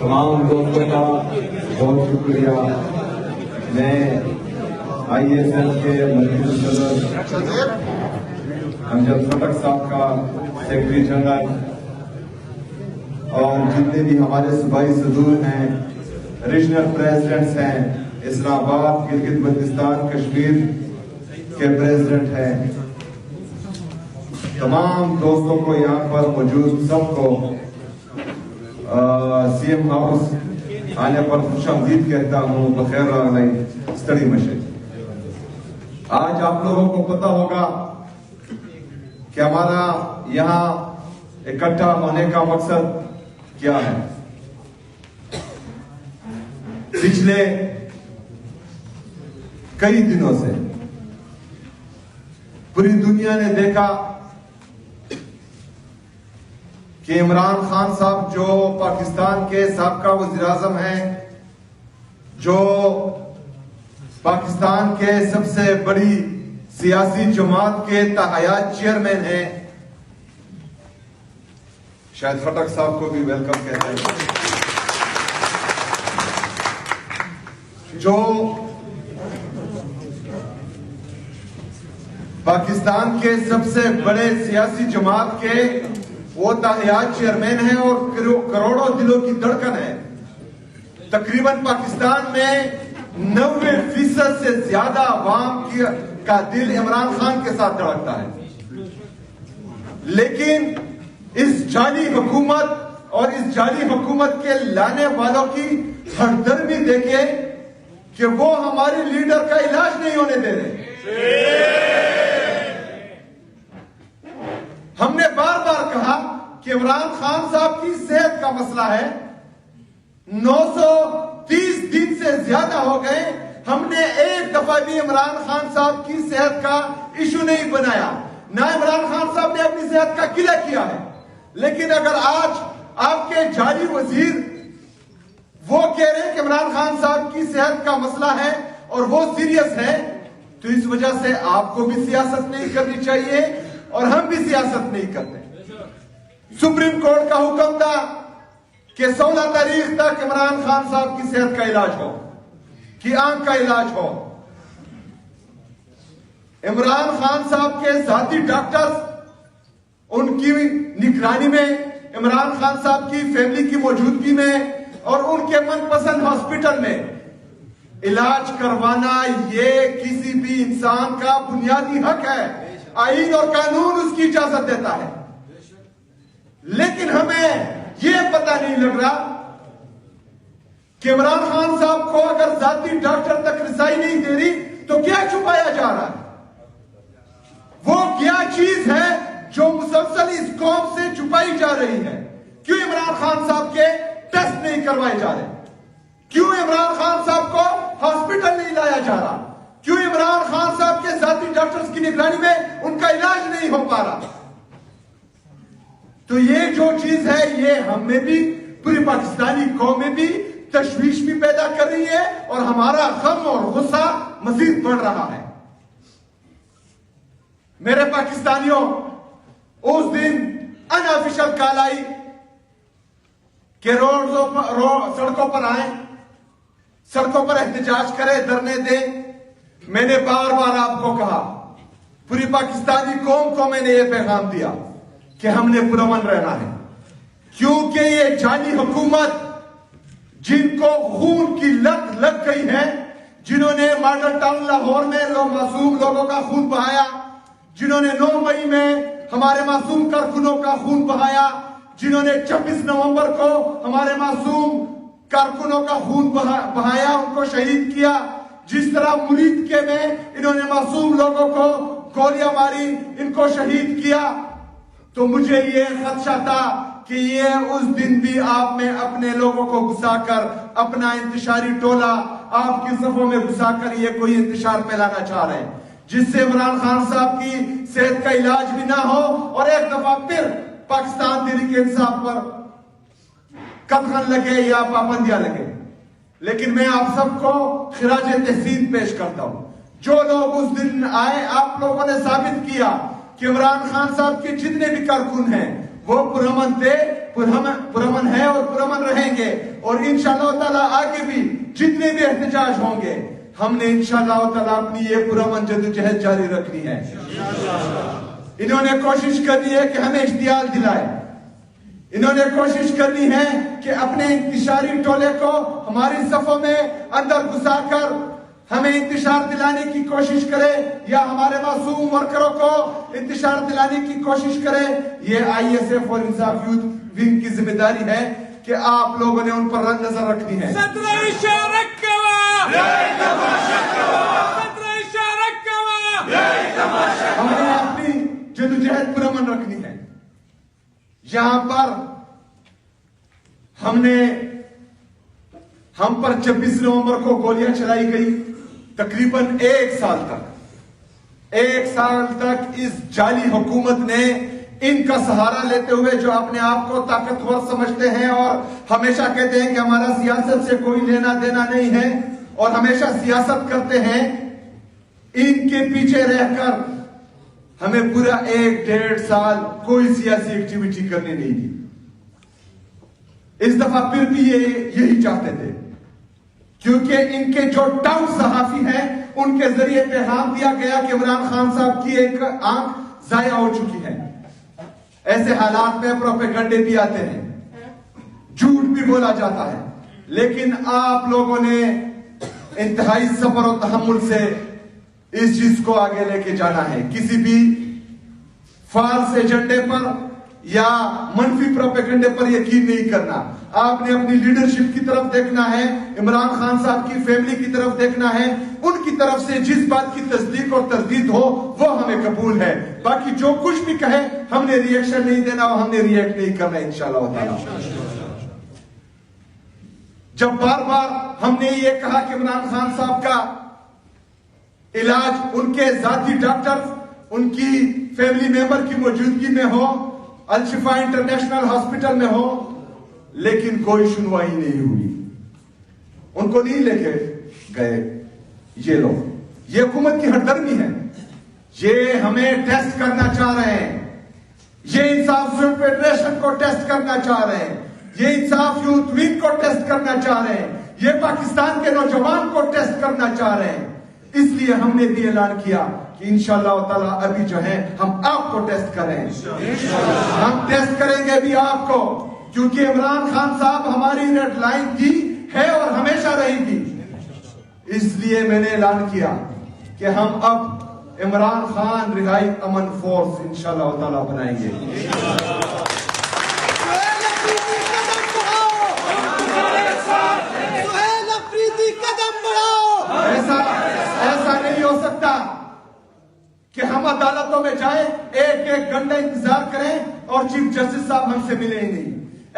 تمام دوستوں کا بہت شکریہ. میں آئی ایس ایل کے مرکزی صدر امجد خٹک صاحب کا سیکرٹری جنرل اور جتنے بھی ہمارے صوبائی صدور ہیں، ریجنل پریزیڈنٹس ہیں، اسلام آباد، گلگت بلتستان، کشمیر کے پریزیڈنٹ ہیں، تمام دوستوں کو یہاں پر موجود سب کو سی ایم ہاؤس آنے پر خوش آمدید کہتا ہوں. بخیر راغلی ستڑی مشے. آج آپ لوگوں کو پتا ہوگا کہ ہمارا یہاں اکٹھا ہونے کا مقصد کیا ہے. پچھلے کئی دنوں سے پوری دنیا نے دیکھا کہ عمران خان صاحب جو پاکستان کے سابقہ وزیر اعظم ہیں، جو پاکستان کے سب سے بڑی سیاسی جماعت کے تاحیات چیئرمین ہیں، شاید خٹک صاحب کو بھی ویلکم کہتے ہیں، جو پاکستان کے سب سے بڑے سیاسی جماعت کے وہ تاحیات چیئرمین ہیں اور کروڑوں دلوں کی دھڑکن ہے. تقریباً پاکستان میں 90% سے زیادہ عوام کا دل عمران خان کے ساتھ دھڑکتا ہے. لیکن اس جعلی حکومت اور اس جعلی حکومت کے لانے والوں کی ہردرمی دیکھے کہ وہ ہمارے لیڈر کا علاج نہیں ہونے دے رہے. ہم نے بار بار کہا کہ عمران خان صاحب کی صحت کا مسئلہ ہے. 930 دن سے زیادہ ہو گئے، ہم نے ایک دفعہ بھی عمران خان صاحب کی صحت کا ایشو نہیں بنایا، نہ عمران خان صاحب نے اپنی صحت کا گلہ کیا ہے. لیکن اگر آج آپ کے جعلی وزیر وہ کہہ رہے ہیں کہ عمران خان صاحب کی صحت کا مسئلہ ہے اور وہ سیریس ہے، تو اس وجہ سے آپ کو بھی سیاست نہیں کرنی چاہیے اور ہم بھی سیاست نہیں کرتے. سپریم کورٹ کا حکم تھا کہ 16 تاریخ تک عمران خان صاحب کی صحت کا علاج ہو، کی آنکھ کا علاج ہو. عمران خان صاحب کے ذاتی ڈاکٹرز ان کی نگرانی میں، عمران خان صاحب کی فیملی کی موجودگی میں اور ان کے من پسند ہاسپٹل میں علاج کروانا یہ کسی بھی انسان کا بنیادی حق ہے. آئین اور قانون اس کی اجازت دیتا ہے. لیکن ہمیں یہ پتہ نہیں لگ رہا کہ عمران خان صاحب کو اگر ذاتی ڈاکٹر تک رسائی نہیں دے رہی تو کیا چھپایا جا رہا ہے؟ وہ کیا چیز ہے جو مسلسل اس قوم سے چھپائی جا رہی ہے؟ کیوں عمران خان صاحب کے ٹیسٹ نہیں کروائے جا رہے؟ کیوں عمران خان صاحب کو ہاسپٹل نہیں لایا جا رہا؟ کیوں عمران خان صاحب کے ذاتی ڈاکٹرز کی نگرانی میں ان کا علاج نہیں ہو پا رہا؟ تو یہ جو چیز ہے یہ ہم میں بھی، پوری پاکستانی قوم میں بھی تشویش بھی پیدا کر رہی ہے اور ہمارا غم اور غصہ مزید بڑھ رہا ہے. میرے پاکستانیوں، اس دن انآفیشل کال آئی کہ سڑکوں پر آئیں، سڑکوں پر احتجاج کریں، دھرنے دیں. میں نے بار بار آپ کو کہا، پوری پاکستانی قوم کو میں نے یہ پیغام دیا کہ ہم نے پرامن رہنا ہے، کیونکہ یہ جعلی حکومت جن کو خون کی لت لگ گئی ہے، جنہوں نے ماڈل ٹاؤن لاہور میں معصوم لوگوں کا خون بہایا، جنہوں نے 9 مئی میں ہمارے معصوم کارکنوں کا خون بہایا، جنہوں نے 26 نومبر کو ہمارے معصوم کارکنوں کا خون بہایا، ان کو شہید کیا، جس طرح ملیدکے میں انہوں نے معصوم لوگوں کو گولیاں ماری، ان کو شہید کیا. تو مجھے یہ خدشہ تھا کہ یہ اس دن بھی آپ میں اپنے لوگوں کو گھسا کر، اپنا انتشاری ٹولہ آپ کی صفوں میں گھسا کر یہ کوئی انتشار پھیلانا چاہ رہے ہیں، جس سے عمران خان صاحب کی صحت کا علاج بھی نہ ہو اور ایک دفعہ پھر پاکستان تحریک انصاف پر قدغن لگے یا پابندیاں لگے. لیکن میں آپ سب کو خراج تحسین پیش کرتا ہوں. جو لوگ اس دن آئے، آپ لوگوں نے ثابت کیا کہ عمران خان صاحب کے جتنے بھی کارکن ہیں وہ پرامن تھے، پرامن ہے اور پرامن رہیں گے. اور انشاءاللہ تعالیٰ آگے بھی جتنے بھی احتجاج ہوں گے ہم نے انشاءاللہ تعالیٰ اپنی یہ پرامن جدوجہد جاری رکھنی ہے. انہوں نے کوشش کرنی ہے کہ ہمیں اشتعال دلائے. انہوں نے کوشش کرنی ہے کہ اپنے انتشاری ٹولے کو ہماری صفوں میں اندر گھسا کر ہمیں انتشار دلانے کی کوشش کرے یا ہمارے معصوم ورکروں کو انتشار دلانے کی کوشش کرے. یہ آئی ایس ایف اور انصاف یوتھ ونگ کی ذمہ داری ہے کہ آپ لوگوں نے ان پر نظر رکھنی ہے. ہم نے اپنی جدوجہد پرامن رکھنی ہے. یہاں پر ہم پر 26 نومبر کو گولیاں چلائی گئی. تقریباً ایک سال تک اس جعلی حکومت نے ان کا سہارا لیتے ہوئے جو اپنے آپ کو طاقتور سمجھتے ہیں اور ہمیشہ کہتے ہیں کہ ہمارا سیاست سے کوئی لینا دینا نہیں ہے اور ہمیشہ سیاست کرتے ہیں، ان کے پیچھے رہ کر ہمیں پورا 1-1.5 سال کوئی سیاسی ایکٹیویٹی کرنے نہیں دی. اس دفعہ پھر بھی یہی چاہتے تھے، کیونکہ ان کے جو ٹاؤن صحافی ہیں ان کے ذریعے پیغام دیا گیا کہ عمران خان صاحب کی ایک آنکھ ضائع ہو چکی ہے. ایسے حالات میں پروپیگنڈے بھی آتے ہیں، جھوٹ بھی بولا جاتا ہے، لیکن آپ لوگوں نے انتہائی صبر و تحمل سے اس چیز کو آگے لے کے جانا ہے. کسی بھی فالس ایجنڈے پر یا منفی پروپیگنڈے پر یقین نہیں کرنا. آپ نے اپنی لیڈرشپ کی طرف دیکھنا ہے، عمران خان صاحب کی فیملی کی طرف دیکھنا ہے. ان کی طرف سے جس بات کی تصدیق اور تردید ہو وہ ہمیں قبول ہے. باقی جو کچھ بھی کہے ہم نے ری ایکشن نہیں دینا اور ہم نے ری ایکٹ نہیں کرنا انشاءاللہ تعالی. جب بار بار ہم نے یہ کہا کہ عمران خان صاحب کا علاج ان کے ذاتی ڈاکٹر ان کی فیملی ممبر کی موجودگی میں ہو، الشفا انٹرنیشنل ہاسپٹل میں ہو، لیکن کوئی سنوائی نہیں ہوئی. ان کو نہیں لے کے گئے یہ لوگ. یہ حکومت کی ہردرمی ہے. یہ ہمیں ٹیسٹ کرنا چاہ رہے ہیں. یہ انصاف یوتھ فیڈریشن کو ٹیسٹ کرنا چاہ رہے ہیں. یہ انصاف یوتھ ونگ کو ٹیسٹ کرنا چاہ رہے ہیں. یہ پاکستان کے نوجوان کو ٹیسٹ کرنا چاہ رہے ہیں. اس لیے ہم نے بھی اعلان کیا کہ انشاءاللہ تعالیٰ ابھی جو ہے ہم آپ کو ٹیسٹ کریں. ہم ٹیسٹ کریں گے بھی آپ کو، کیونکہ عمران خان صاحب ہماری ریڈ لائن تھی، ہے اور ہمیشہ رہے گی. اس لیے میں نے اعلان کیا کہ ہم اب عمران خان رہائی امن فورس انشاءاللہ تعالیٰ بنائیں گے. ایسا نہیں ہو سکتا کہ ہم عدالتوں میں جائیں، ایک گھنٹہ انتظار کریں اور چیف جسٹس صاحب ہم سے ملے ہی نہیں.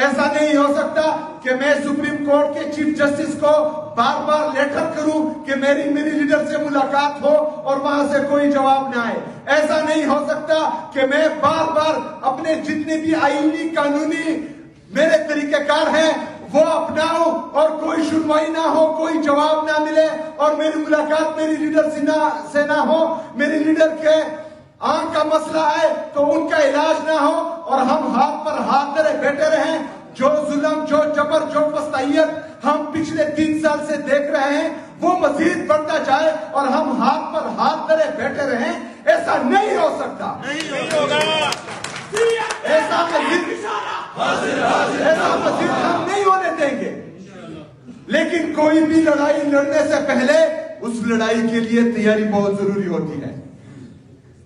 ایسا نہیں ہو سکتا کہ میں سپریم کورٹ کے چیف جسٹس کو بار بار لیٹر کروں کہ میری لیڈر سے ملاقات ہو اور وہاں سے کوئی جواب نہ آئے. ایسا نہیں ہو سکتا کہ میں بار بار اپنے جتنے بھی آئینی قانونی میرے طریقہ کار ہیں وہ اپناؤں اور کوئی سنوائی نہ ہو، کوئی جواب نہ ملے اور میری ملاقات میری لیڈر سے نہ ہو، میری لیڈر کے آنکھ کا مسئلہ ہے تو ان کا علاج نہ ہو اور ہم ہاتھ پر ہاتھ دھرے بیٹھے رہیں. جو ظلم، جو جبر، جو پستائیت ہم پچھلے 3 سال سے دیکھ رہے ہیں وہ مزید بڑھتا جائے اور ہم ہاتھ پر ہاتھ دھرے بیٹھے رہیں، ایسا نہیں ہو سکتا. ایسا مزید ہم نہیں ہونے دیں گے. لیکن کوئی بھی لڑائی لڑنے سے پہلے اس لڑائی کے لیے تیاری بہت ضروری ہوتی ہے.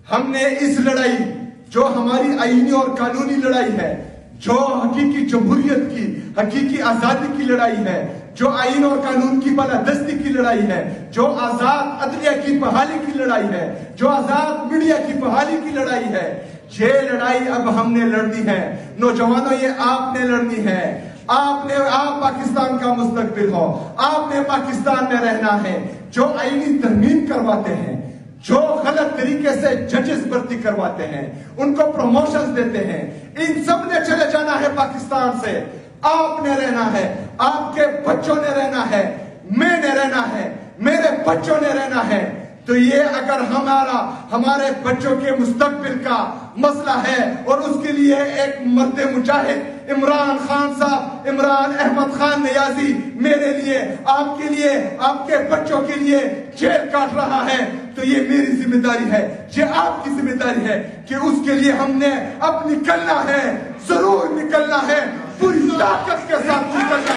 ہم نے اس لڑائی جو ہماری آئینی اور قانونی لڑائی ہے، جو حقیقی جمہوریت کی حقیقی آزادی کی لڑائی ہے، جو آئین اور قانون کی بالادستی کی لڑائی ہے، جو آزاد عدلیہ کی بحالی کی لڑائی ہے، جو آزاد میڈیا کی بحالی کی لڑائی ہے، یہ لڑائی اب ہم نے لڑنی ہے. نوجوانوں یہ آپ نے لڑنی ہے. آپ پاکستان کا مستقبل ہو، آپ نے پاکستان میں رہنا ہے. جو آئینی ترمیم کرواتے ہیں، جو غلط طریقے سے ججز بھرتی کرواتے ہیں، ان کو پروموشنز دیتے ہیں، ان سب نے چلے جانا ہے پاکستان سے. آپ نے رہنا ہے، آپ کے بچوں نے رہنا ہے، میں نے رہنا ہے، میرے بچوں نے رہنا ہے. تو یہ اگر ہمارے بچوں کے مستقبل کا مسئلہ ہے اور اس کے لیے ایک مرد مجاہد عمران خان صاحب، عمران احمد خان نیازی میرے لیے، آپ کے لیے، آپ کے بچوں کے لیے جیل کاٹ رہا ہے، تو یہ میری ذمہ داری ہے، یہ آپ کی ذمہ داری ہے کہ اس کے لیے ہم نے اب نکلنا ہے، ضرور نکلنا ہے، پوری طاقت کے ساتھ نکلنا ہے۔